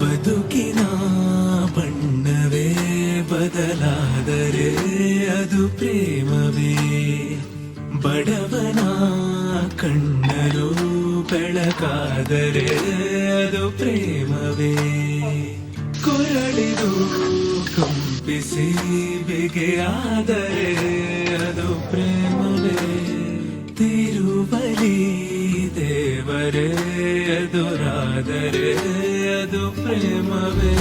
ಬದುಕಿನ ಬಣ್ಣವೇ ಬದಲಾದರೆ ಅದು ಪ್ರೇಮವೇ. ಬಡವನ ಕಣ್ಣರು ಬೆಳಕಾದರೆ ಅದು ಪ್ರೇಮವೇ. ಕೊರಳಿದು ಕಂಪಿಸಿ ಬೆಗೆಯಾದರೆ ಅದು ಪ್ರೇಮವೇ. ತಿರುವಲಿ ದೇವರೇ ಎದುರಾದರೆ ಅದು ಪ್ರೇಮವೇ.